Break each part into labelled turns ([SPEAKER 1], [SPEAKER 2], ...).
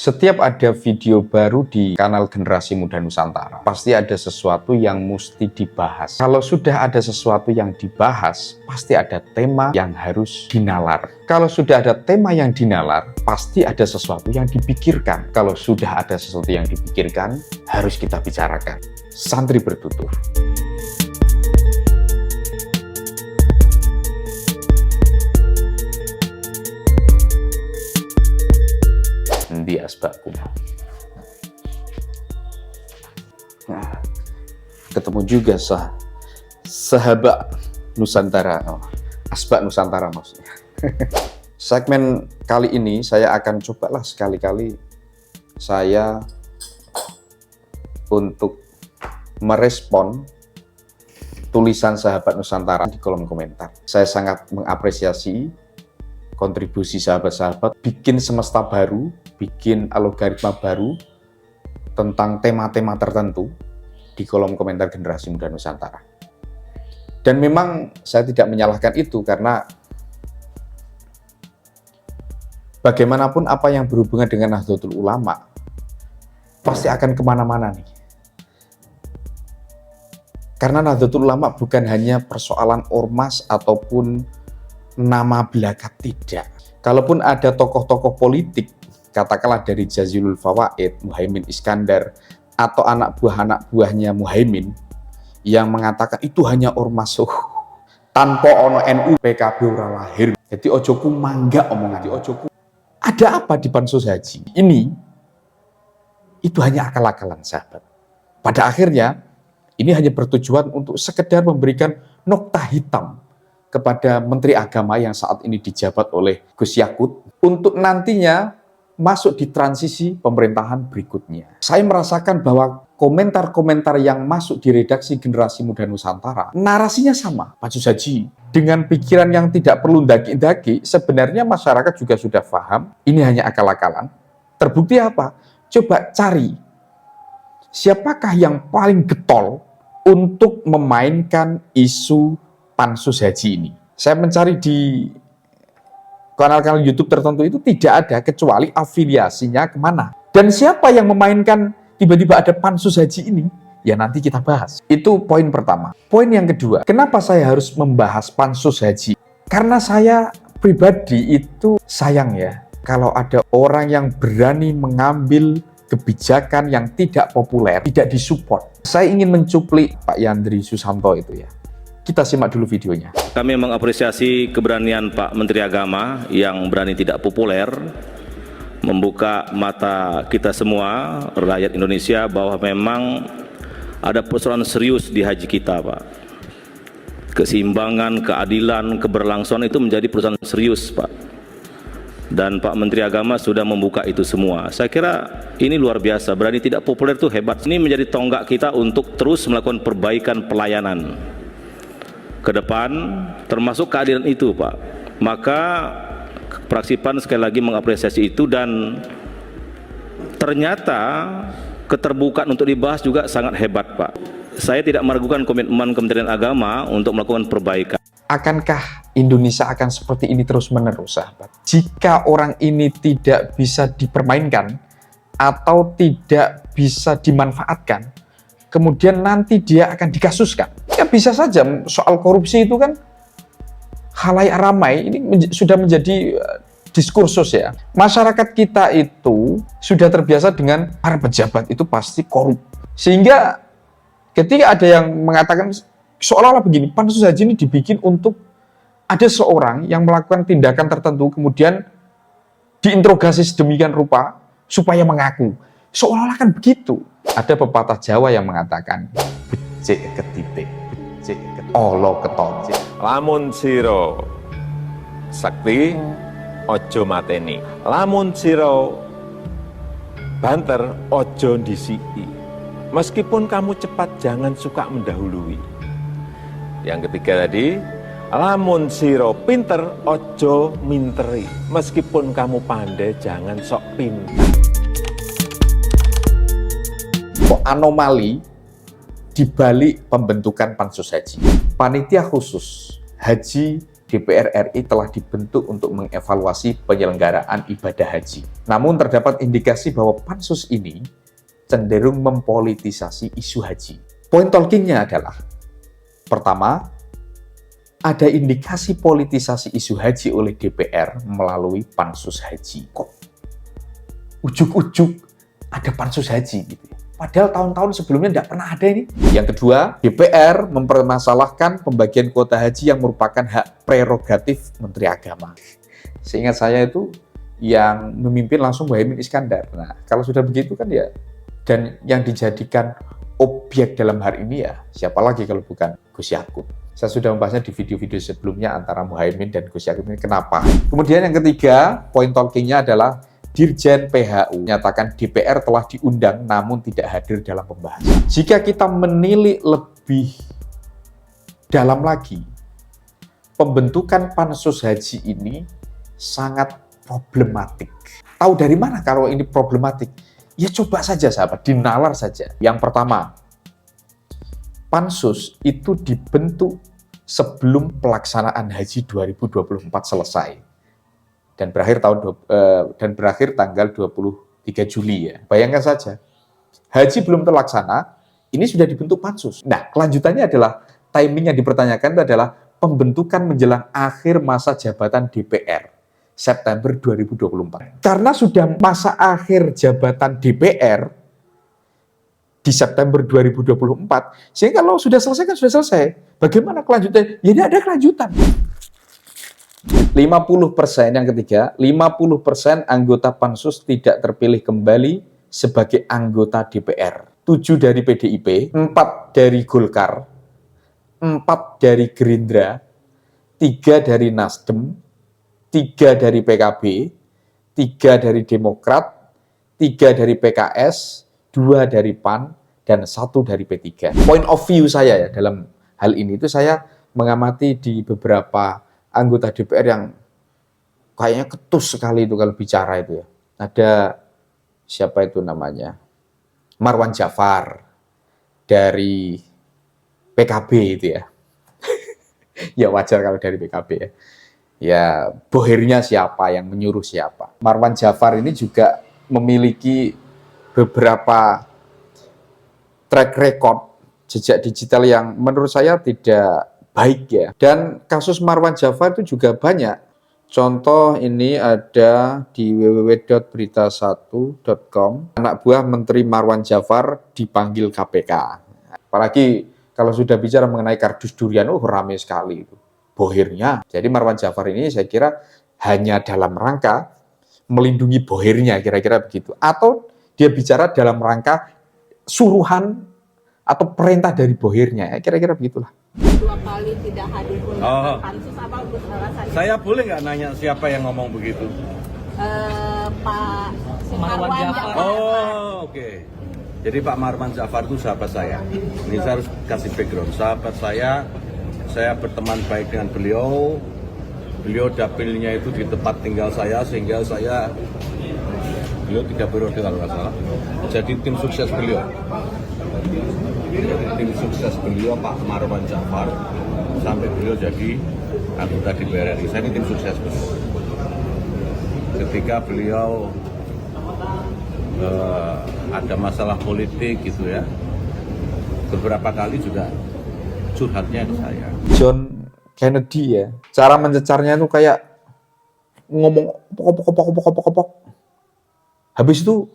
[SPEAKER 1] Setiap ada video baru di kanal Generasi Muda Nusantara, pasti ada sesuatu yang mesti dibahas. Kalau sudah ada sesuatu yang dibahas, pasti ada tema yang harus dinalar. Kalau sudah ada tema yang dinalar, pasti ada sesuatu yang dipikirkan. Kalau sudah ada sesuatu yang dipikirkan, harus kita bicarakan. Santri bertutur. Di asbakku. Nah, ketemu juga sahabat Nusantara, asbak Nusantara maksudnya. Segmen kali ini saya akan cobalah sekali-kali saya untuk merespon tulisan sahabat Nusantara di kolom komentar. Saya sangat mengapresiasi kontribusi sahabat-sahabat bikin semesta baru, bikin algoritma baru tentang tema-tema tertentu di kolom komentar Generasi Muda Nusantara. Dan memang saya tidak menyalahkan itu karena bagaimanapun apa yang berhubungan dengan Nahdlatul Ulama pasti akan kemana-mana nih. Karena Nahdlatul Ulama bukan hanya persoalan ormas ataupun nama belaka, tidak. Kalaupun ada tokoh-tokoh politik, katakanlah dari Jazilul Fawaid, Muhaimin Iskandar, atau anak buahnya Muhaimin, yang mengatakan itu hanya ormas, tanpa ono NU PKB ora lahir. Jadi ojoku mangga omongan, ojoku. Ada apa di Pansus Haji? Itu hanya akal-akalan sahabat. Pada akhirnya, ini hanya bertujuan untuk sekedar memberikan nokta hitam kepada Menteri Agama yang saat ini dijabat oleh Gus Yakut untuk nantinya masuk di transisi pemerintahan berikutnya. Saya merasakan bahwa komentar-komentar yang masuk di redaksi Generasi Muda Nusantara, narasinya sama, Pansus Haji. Dengan pikiran yang tidak perlu daki-daki, sebenarnya masyarakat juga sudah paham, ini hanya akal-akalan. Terbukti apa? Coba cari, siapakah yang paling getol untuk memainkan isu Pansus Haji ini. Saya mencari di kanal-kanal YouTube tertentu itu tidak ada kecuali afiliasinya kemana. Dan siapa yang memainkan tiba-tiba ada Pansus Haji ini? Ya nanti kita bahas. Itu poin pertama. Poin yang kedua, kenapa saya harus membahas Pansus Haji? Karena saya pribadi itu sayang ya, kalau ada orang yang berani mengambil kebijakan yang tidak populer, tidak disupport. Saya ingin mencuplik Pak Yandri Susanto itu ya. Kita simak dulu videonya.
[SPEAKER 2] Kami mengapresiasi keberanian Pak Menteri Agama yang berani tidak populer, membuka mata kita semua, rakyat Indonesia, bahwa memang ada persoalan serius di haji kita, Pak. Keseimbangan, keadilan, keberlangsungan itu menjadi persoalan serius, Pak. Dan Pak Menteri Agama sudah membuka itu semua. Saya kira ini luar biasa, berani tidak populer itu hebat. Ini menjadi tonggak kita untuk terus melakukan perbaikan pelayanan ke depan, termasuk keadilan itu, Pak. Maka fraksi PAN sekali lagi mengapresiasi itu, dan ternyata keterbukaan untuk dibahas juga sangat hebat, Pak. Saya tidak meragukan komitmen Kementerian Agama untuk melakukan perbaikan.
[SPEAKER 1] Akankah Indonesia akan seperti ini terus-menerus, sahabat? Jika orang ini tidak bisa dipermainkan atau tidak bisa dimanfaatkan, kemudian nanti dia akan dikasuskan. Ya bisa saja, soal korupsi itu kan khalayak ramai, ini sudah menjadi diskursus ya. Masyarakat kita itu sudah terbiasa dengan para pejabat itu pasti korup. Sehingga ketika ada yang mengatakan seolah-olah begini, Pansus Haji ini dibikin untuk ada seorang yang melakukan tindakan tertentu kemudian diinterogasi sedemikian rupa supaya mengaku. Seolah-olah kan begitu. Ada pepatah Jawa yang mengatakan becik ketitik, becik ketitik, olo ketonjek.
[SPEAKER 3] Lamun siro sakti ojo mateni, lamun siro banter ojo ndisiki. Meskipun kamu cepat, jangan suka mendahului. Yang ketiga tadi, lamun siro pinter ojo minteri. Meskipun kamu pandai, jangan sok pinter.
[SPEAKER 1] Anomali di balik pembentukan Pansus Haji. Panitia khusus Haji DPR RI telah dibentuk untuk mengevaluasi penyelenggaraan ibadah haji. Namun terdapat indikasi bahwa pansus ini cenderung mempolitisasi isu haji. Poin talkingnya adalah, pertama, ada indikasi politisasi isu haji oleh DPR melalui pansus haji. Kok ujuk-ujuk ada pansus haji gitu ya? Padahal tahun-tahun sebelumnya tidak pernah ada ini. Yang kedua, DPR mempermasalahkan pembagian kuota haji yang merupakan hak prerogatif Menteri Agama. Seingat saya itu yang memimpin langsung Muhaimin Iskandar. Nah, kalau sudah begitu kan ya, dan yang dijadikan objek dalam hari ini ya, siapa lagi kalau bukan Gus Yakut. Saya sudah membahasnya di video-video sebelumnya antara Muhaimin dan Gus Yakut ini kenapa. Kemudian yang ketiga, poin talkingnya adalah Dirjen PHU menyatakan DPR telah diundang namun tidak hadir dalam pembahasan. Jika kita menilik lebih dalam lagi, pembentukan pansus haji ini sangat problematik. Tahu dari mana kalau ini problematik? Ya coba saja sahabat, dinalar saja. Yang pertama, pansus itu dibentuk sebelum pelaksanaan haji 2024 selesai. Dan berakhir tanggal 23 Juli ya. Bayangkan saja, haji belum terlaksana, ini sudah dibentuk pansus. Nah, kelanjutannya adalah timing yang dipertanyakan itu adalah pembentukan menjelang akhir masa jabatan DPR September 2024. Karena sudah masa akhir jabatan DPR di September 2024, sehingga kalau sudah selesai kan sudah selesai. Bagaimana kelanjutannya? Ya tidak ada kelanjutan. 50% yang ketiga, 50% anggota pansus tidak terpilih kembali sebagai anggota DPR. 7 dari PDIP, 4 dari Golkar, 4 dari Gerindra, 3 dari Nasdem, 3 dari PKB, 3 dari Demokrat, 3 dari PKS, 2 dari PAN, dan 1 dari P3. Point of view saya ya dalam hal ini itu saya mengamati di beberapa anggota DPR yang kayaknya ketus sekali itu kalau bicara itu ya. Ada siapa itu namanya? Marwan Jafar dari PKB itu ya. Ya wajar kalau dari PKB ya. Ya bohirnya siapa, yang menyuruh siapa. Marwan Jafar ini juga memiliki beberapa track record jejak digital yang menurut saya tidak baik ya. Dan kasus Marwan Jafar itu juga banyak. Contoh ini ada di www.berita1.com. Anak buah Menteri Marwan Jafar dipanggil KPK. Apalagi kalau sudah bicara mengenai kardus durian, ramai sekali itu. Bohirnya. Jadi Marwan Jafar ini saya kira hanya dalam rangka melindungi bohirnya, kira-kira begitu. Atau dia bicara dalam rangka suruhan atau perintah dari bohirnya, kira-kira begitulah.
[SPEAKER 4] 2 kali tidak hadir undangan pansus, apa alasannya?
[SPEAKER 5] Saya boleh nggak nanya siapa yang ngomong begitu?
[SPEAKER 4] Pak Marwan Jafar.
[SPEAKER 5] Oh, oke. Jadi Pak Marwan Jafar itu sahabat saya. Ini saya harus kasih background. Sahabat saya berteman baik dengan beliau. Beliau dapilnya itu di tempat tinggal saya, sehingga beliau 3 periode kalau nggak salah. Jadi tim sukses beliau. Tim sukses beliau Pak Marwan Jafar sampai beliau jadi anggota DPR RI. Saya ini tim sukses beliau. Ketika beliau ada masalah politik gitu ya, beberapa kali juga curhatnya ke saya.
[SPEAKER 1] John Kennedy ya, cara mencecarnya itu kayak ngomong pokok. Habis itu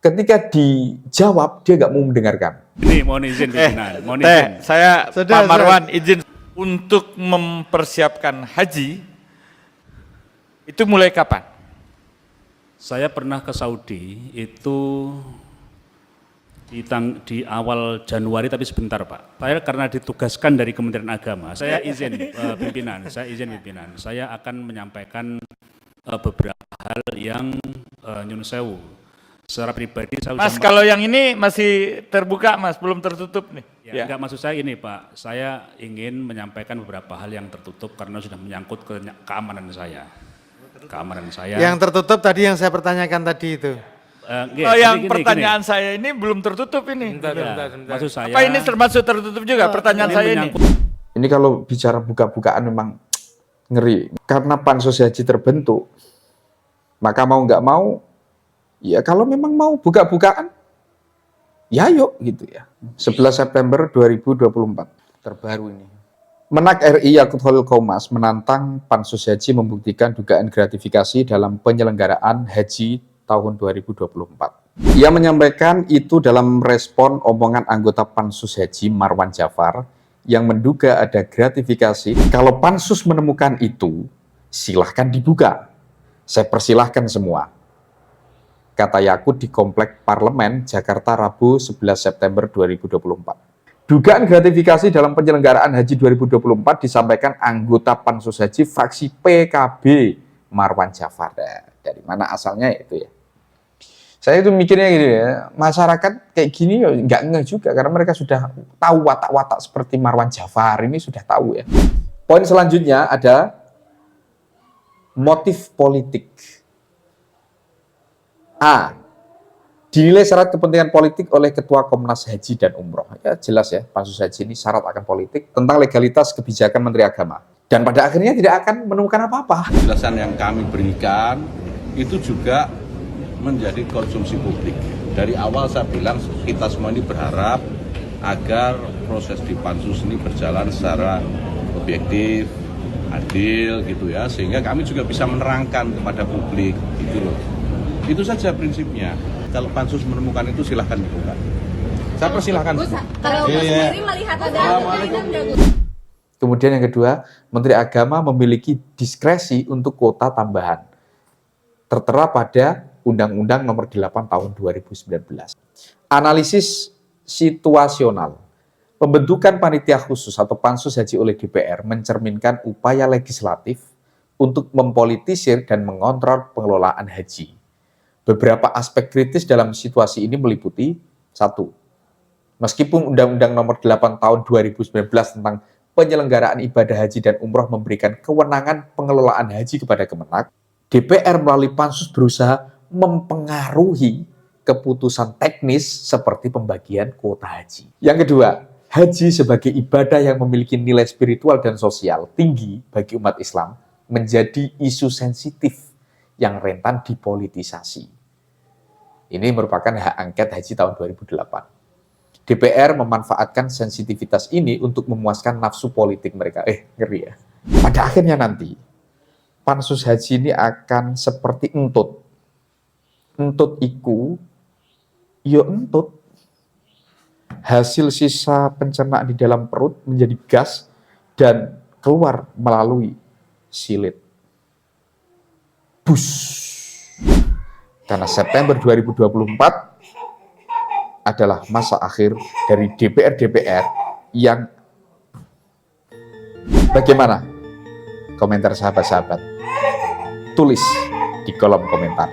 [SPEAKER 1] ketika dijawab dia nggak mau mendengarkan.
[SPEAKER 6] Ini mohon izin pimpinan, mohon izin.
[SPEAKER 7] Saya Pak Marwan izin untuk mempersiapkan haji itu mulai kapan?
[SPEAKER 6] Saya pernah ke Saudi itu di awal Januari, tapi sebentar Pak. Saya karena ditugaskan dari Kementerian Agama, saya izin pimpinan, saya akan menyampaikan beberapa hal yang nyun sewu. Secara pribadi saya
[SPEAKER 7] Mas, kalau yang ini masih terbuka Mas, belum tertutup nih.
[SPEAKER 6] Ya. Enggak, maksud saya ini Pak, saya ingin menyampaikan beberapa hal yang tertutup karena sudah menyangkut keamanan saya.
[SPEAKER 8] Yang tertutup tadi yang saya pertanyakan tadi itu.
[SPEAKER 7] Yang pertanyaan saya ini belum tertutup ini.
[SPEAKER 8] Bentar.
[SPEAKER 6] Maksud saya,
[SPEAKER 7] apa ini termasuk tertutup juga pertanyaan saya ini?
[SPEAKER 1] Ini kalau bicara buka-bukaan memang Ngeri. Karena pansus haji terbentuk, maka mau nggak mau, ya kalau memang mau buka-bukaan, ya yuk gitu ya. 11 September 2024, terbaru ini. Menak RI Yakut Khalil Qomas menantang pansus haji membuktikan dugaan gratifikasi dalam penyelenggaraan haji tahun 2024. Ia menyampaikan itu dalam respon omongan anggota pansus haji Marwan Jafar yang menduga ada gratifikasi. Kalau pansus menemukan itu, silahkan dibuka. Saya persilahkan semua. Kata Yakut di Komplek Parlemen, Jakarta, Rabu 11 September 2024. Dugaan gratifikasi dalam penyelenggaraan haji 2024 disampaikan anggota pansus haji fraksi PKB Marwan Jafar. Dari mana asalnya itu ya? Saya itu mikirnya gitu ya, masyarakat kayak gini ya nggak ngeh juga karena mereka sudah tahu watak-watak seperti Marwan Jafar ini sudah tahu ya. Poin selanjutnya ada motif politik. A. Dinilai syarat kepentingan politik oleh Ketua Komnas Haji dan Umroh. Ya jelas ya, pansus haji ini syarat akan politik tentang legalitas kebijakan Menteri Agama. Dan pada akhirnya tidak akan menemukan apa-apa.
[SPEAKER 5] Penjelasan yang kami berikan itu juga menjadi konsumsi publik. Dari awal saya bilang kita semua ini berharap agar proses di pansus ini berjalan secara objektif, adil gitu ya, sehingga kami juga bisa menerangkan kepada publik gitu loh. Itu saja prinsipnya. Kalau pansus menemukan itu silahkan dibuka. Saya persilahkan.
[SPEAKER 4] Kalau Gus sendiri melihat ada
[SPEAKER 1] Kemudian yang kedua, Menteri Agama memiliki diskresi untuk kuota tambahan. Tertera pada Undang-Undang Nomor 8 Tahun 2019. Analisis situasional. Pembentukan panitia khusus atau pansus haji oleh DPR mencerminkan upaya legislatif untuk mempolitisir dan mengontrol pengelolaan haji. Beberapa aspek kritis dalam situasi ini meliputi 1. Meskipun Undang-Undang Nomor 8 Tahun 2019 tentang penyelenggaraan ibadah haji dan umroh memberikan kewenangan pengelolaan haji kepada Kemenak, DPR melalui pansus berusaha mempengaruhi keputusan teknis seperti pembagian kuota haji. Yang kedua, haji sebagai ibadah yang memiliki nilai spiritual dan sosial tinggi bagi umat Islam menjadi isu sensitif yang rentan dipolitisasi. Ini merupakan hak angket haji tahun 2008. DPR memanfaatkan sensitivitas ini untuk memuaskan nafsu politik mereka. Ngeri ya. Pada akhirnya nanti, pansus haji ini akan seperti entut. Entut iku, ya entut. Hasil sisa pencernaan di dalam perut menjadi gas dan keluar melalui silit. Bus. Karena September 2024 adalah masa akhir dari DPR-DPR yang bagaimana? Komentar sahabat-sahabat. Tulis di kolom komentar.